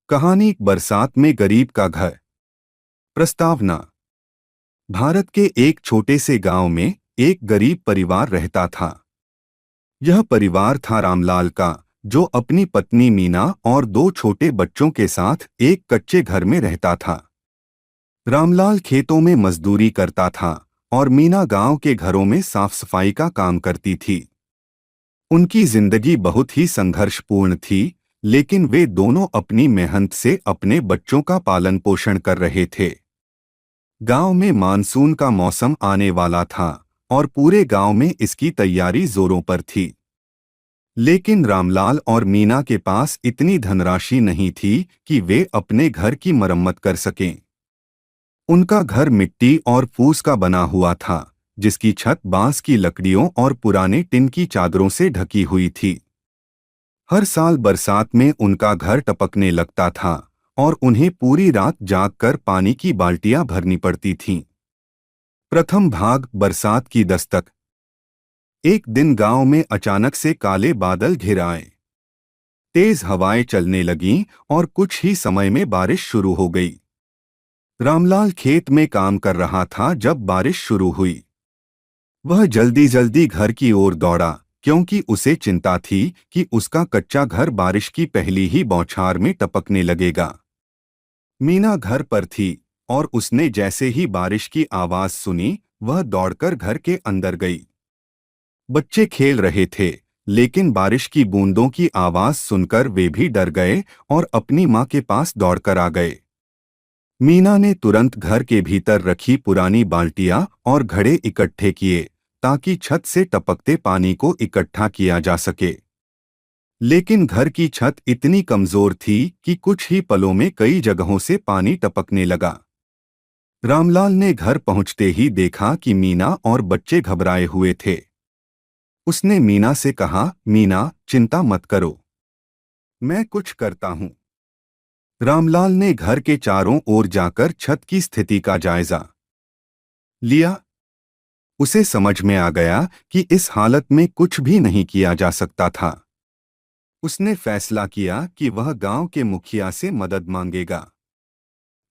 कहानी बरसात में गरीब का घर। प्रस्तावना। भारत के एक छोटे से गांव में एक गरीब परिवार रहता था। यह परिवार था रामलाल का, जो अपनी पत्नी मीना और दो छोटे बच्चों के साथ एक कच्चे घर में रहता था। रामलाल खेतों में मजदूरी करता था और मीना गांव के घरों में साफ सफाई का काम करती थी। उनकी जिंदगी बहुत ही संघर्षपूर्ण थी, लेकिन वे दोनों अपनी मेहनत से अपने बच्चों का पालन पोषण कर रहे थे। गांव में मानसून का मौसम आने वाला था और पूरे गांव में इसकी तैयारी जोरों पर थी। लेकिन रामलाल और मीना के पास इतनी धनराशि नहीं थी कि वे अपने घर की मरम्मत कर सकें। उनका घर मिट्टी और फूस का बना हुआ था, जिसकी छत बांस की लकड़ियों और पुराने टिन की चादरों से ढकी हुई थी। हर साल बरसात में उनका घर टपकने लगता था और उन्हें पूरी रात जागकर पानी की बाल्टियां भरनी पड़ती थीं। प्रथम भाग, बरसात की दस्तक। एक दिन गांव में अचानक से काले बादल घिर आए। तेज हवाएं चलने लगीं और कुछ ही समय में बारिश शुरू हो गई। रामलाल खेत में काम कर रहा था जब बारिश शुरू हुई। वह जल्दी जल्दी घर की ओर दौड़ा, क्योंकि उसे चिंता थी कि उसका कच्चा घर बारिश की पहली ही बौछार में टपकने लगेगा। मीना घर पर थी और उसने जैसे ही बारिश की आवाज सुनी, वह दौड़कर घर के अंदर गई। बच्चे खेल रहे थे, लेकिन बारिश की बूंदों की आवाज सुनकर वे भी डर गए और अपनी मां के पास दौड़कर आ गए। मीना ने तुरंत घर के भीतर रखी पुरानी बाल्टियां और घड़े इकट्ठे किए, ताकि छत से टपकते पानी को इकट्ठा किया जा सके। लेकिन घर की छत इतनी कमजोर थी कि कुछ ही पलों में कई जगहों से पानी टपकने लगा। रामलाल ने घर पहुंचते ही देखा कि मीना और बच्चे घबराए हुए थे। उसने मीना से कहा, मीना, चिंता मत करो, मैं कुछ करता हूं। रामलाल ने घर के चारों ओर जाकर छत की स्थिति का जायजा लिया। उसे समझ में आ गया कि इस हालत में कुछ भी नहीं किया जा सकता था। उसने फैसला किया कि वह गांव के मुखिया से मदद मांगेगा।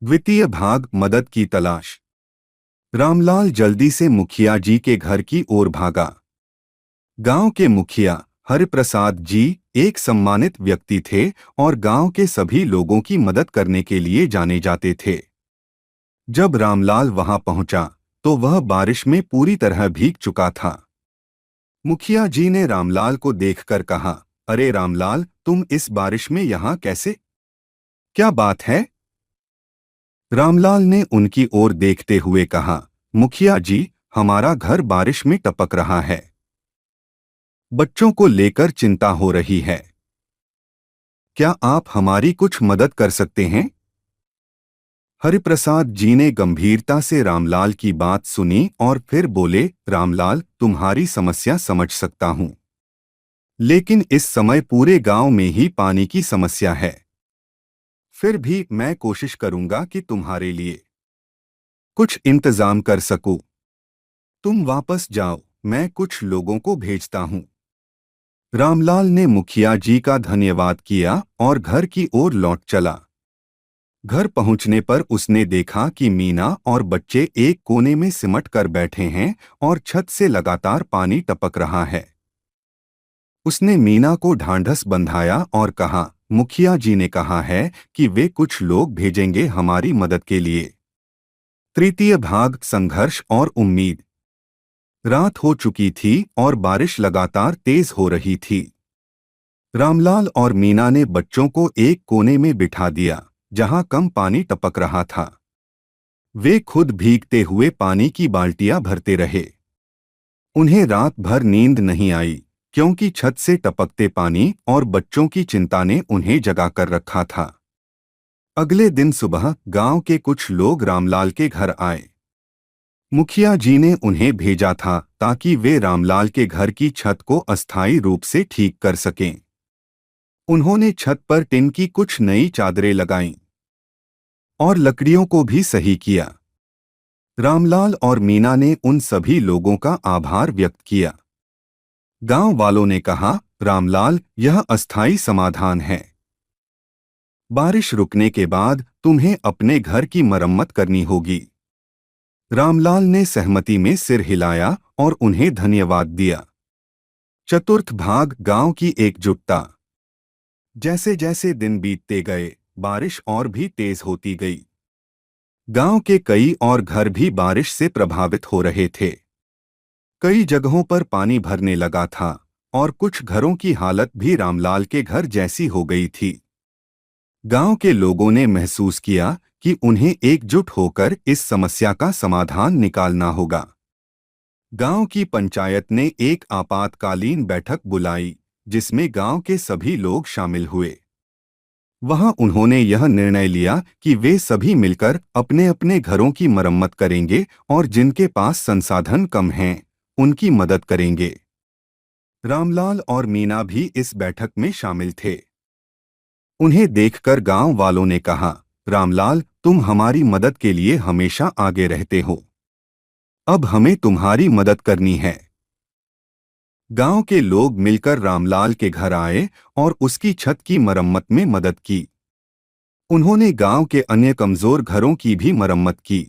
द्वितीय भाग, मदद की तलाश। रामलाल जल्दी से मुखिया जी के घर की ओर भागा। गांव के मुखिया हरिप्रसाद जी एक सम्मानित व्यक्ति थे और गांव के सभी लोगों की मदद करने के लिए जाने जाते थे। जब रामलाल वहां पहुंचा तो वह बारिश में पूरी तरह भीग चुका था। मुखिया जी ने रामलाल को देखकर कहा, अरे रामलाल, तुम इस बारिश में यहाँ कैसे? क्या बात है? रामलाल ने उनकी ओर देखते हुए कहा, मुखिया जी, हमारा घर बारिश में टपक रहा है। बच्चों को लेकर चिंता हो रही है। क्या आप हमारी कुछ मदद कर सकते हैं? हरिप्रसाद जी ने गंभीरता से रामलाल की बात सुनी और फिर बोले, रामलाल, तुम्हारी समस्या समझ सकता हूं, लेकिन इस समय पूरे गांव में ही पानी की समस्या है। फिर भी मैं कोशिश करूंगा कि तुम्हारे लिए कुछ इंतजाम कर सकूं। तुम वापस जाओ, मैं कुछ लोगों को भेजता हूं। रामलाल ने मुखिया जी का धन्यवाद किया और घर की ओर लौट चला। घर पहुंचने पर उसने देखा कि मीना और बच्चे एक कोने में सिमट कर बैठे हैं और छत से लगातार पानी टपक रहा है। उसने मीना को ढांढस बंधाया और कहा, मुखिया जी ने कहा है कि वे कुछ लोग भेजेंगे हमारी मदद के लिए। तृतीय भाग, संघर्ष और उम्मीद। रात हो चुकी थी और बारिश लगातार तेज हो रही थी। रामलाल और मीना ने बच्चों को एक कोने में बिठा दिया, जहां कम पानी टपक रहा था। वे खुद भीगते हुए पानी की बाल्टियां भरते रहे। उन्हें रात भर नींद नहीं आई, क्योंकि छत से टपकते पानी और बच्चों की चिंता ने उन्हें जगा कर रखा था। अगले दिन सुबह गांव के कुछ लोग रामलाल के घर आए। मुखिया जी ने उन्हें भेजा था ताकि वे रामलाल के घर की छत को अस्थायी रूप से ठीक कर सकें। उन्होंने छत पर टिन की कुछ नई चादरें लगाईं और लकड़ियों को भी सही किया। रामलाल और मीना ने उन सभी लोगों का आभार व्यक्त किया। गांव वालों ने कहा, रामलाल, यह अस्थायी समाधान है। बारिश रुकने के बाद तुम्हें अपने घर की मरम्मत करनी होगी। रामलाल ने सहमति में सिर हिलाया और उन्हें धन्यवाद दिया। चतुर्थ भाग, गांव की एकजुटता। जैसे जैसे दिन बीतते गए, बारिश और भी तेज होती गई। गांव के कई और घर भी बारिश से प्रभावित हो रहे थे। कई जगहों पर पानी भरने लगा था और कुछ घरों की हालत भी रामलाल के घर जैसी हो गई थी। गांव के लोगों ने महसूस किया कि उन्हें एकजुट होकर इस समस्या का समाधान निकालना होगा। गांव की पंचायत ने एक आपातकालीन बैठक बुलाई, जिसमें गांव के सभी लोग शामिल हुए। वहां उन्होंने यह निर्णय लिया कि वे सभी मिलकर अपने अपने घरों की मरम्मत करेंगे और जिनके पास संसाधन कम हैं, उनकी मदद करेंगे। रामलाल और मीना भी इस बैठक में शामिल थे। उन्हें देखकर गांव वालों ने कहा, रामलाल, तुम हमारी मदद के लिए हमेशा आगे रहते हो। अब हमें तुम्हारी मदद करनी है। गांव के लोग मिलकर रामलाल के घर आए और उसकी छत की मरम्मत में मदद की। उन्होंने गांव के अन्य कमजोर घरों की भी मरम्मत की।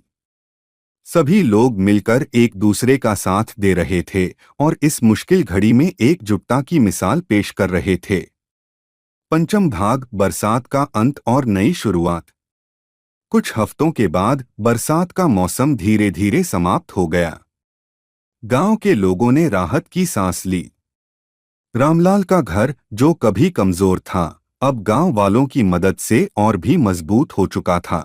सभी लोग मिलकर एक दूसरे का साथ दे रहे थे और इस मुश्किल घड़ी में एकजुटता की मिसाल पेश कर रहे थे। पंचम भाग, बरसात का अंत और नई शुरुआत। कुछ हफ्तों के बाद बरसात का मौसम धीरे धीरे समाप्त हो गया। गांव के लोगों ने राहत की सांस ली। रामलाल का घर, जो कभी कमजोर था, अब गांव वालों की मदद से और भी मजबूत हो चुका था।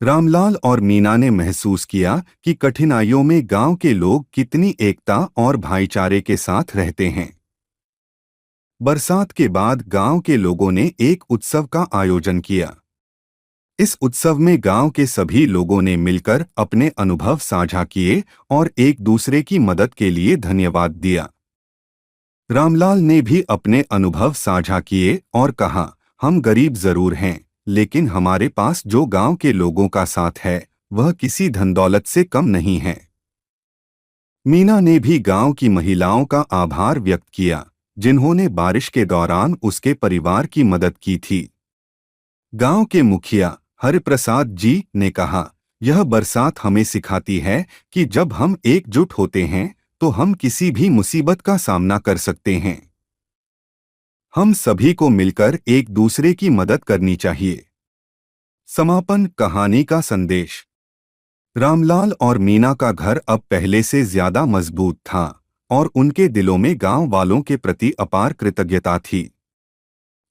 रामलाल और मीना ने महसूस किया कि कठिनाइयों में गांव के लोग कितनी एकता और भाईचारे के साथ रहते हैं। बरसात के बाद गांव के लोगों ने एक उत्सव का आयोजन किया। इस उत्सव में गांव के सभी लोगों ने मिलकर अपने अनुभव साझा किए और एक दूसरे की मदद के लिए धन्यवाद दिया। रामलाल ने भी अपने अनुभव साझा किए और कहा, हम गरीब जरूर हैं, लेकिन हमारे पास जो गांव के लोगों का साथ है, वह किसी धन दौलत से कम नहीं है। मीना ने भी गांव की महिलाओं का आभार व्यक्त किया, जिन्होंने बारिश के दौरान उसके परिवार की मदद की थी। गांव के मुखिया हरिप्रसाद जी ने कहा, यह बरसात हमें सिखाती है कि जब हम एकजुट होते हैं तो हम किसी भी मुसीबत का सामना कर सकते हैं। हम सभी को मिलकर एक दूसरे की मदद करनी चाहिए। समापन, कहानी का संदेश। रामलाल और मीना का घर अब पहले से ज्यादा मजबूत था और उनके दिलों में गांव वालों के प्रति अपार कृतज्ञता थी।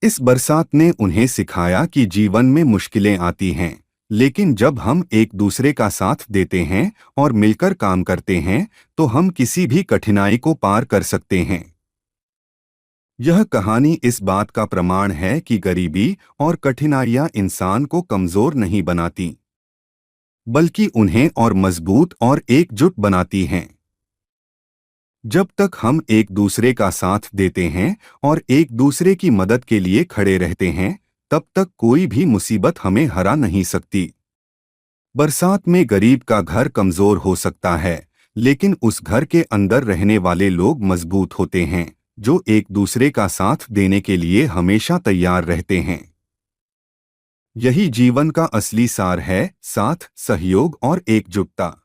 इस बरसात ने उन्हें सिखाया कि जीवन में मुश्किलें आती हैं, लेकिन जब हम एक दूसरे का साथ देते हैं और मिलकर काम करते हैं, तो हम किसी भी कठिनाई को पार कर सकते हैं। यह कहानी इस बात का प्रमाण है कि गरीबी और कठिनाइयां इंसान को कमजोर नहीं बनाती, बल्कि उन्हें और मजबूत और एकजुट बनाती हैं। जब तक हम एक दूसरे का साथ देते हैं और एक दूसरे की मदद के लिए खड़े रहते हैं, तब तक कोई भी मुसीबत हमें हरा नहीं सकती। बरसात में गरीब का घर कमजोर हो सकता है, लेकिन उस घर के अंदर रहने वाले लोग मजबूत होते हैं, जो एक दूसरे का साथ देने के लिए हमेशा तैयार रहते हैं। यही जीवन का असली सार है, साथ, सहयोग और एकजुटता।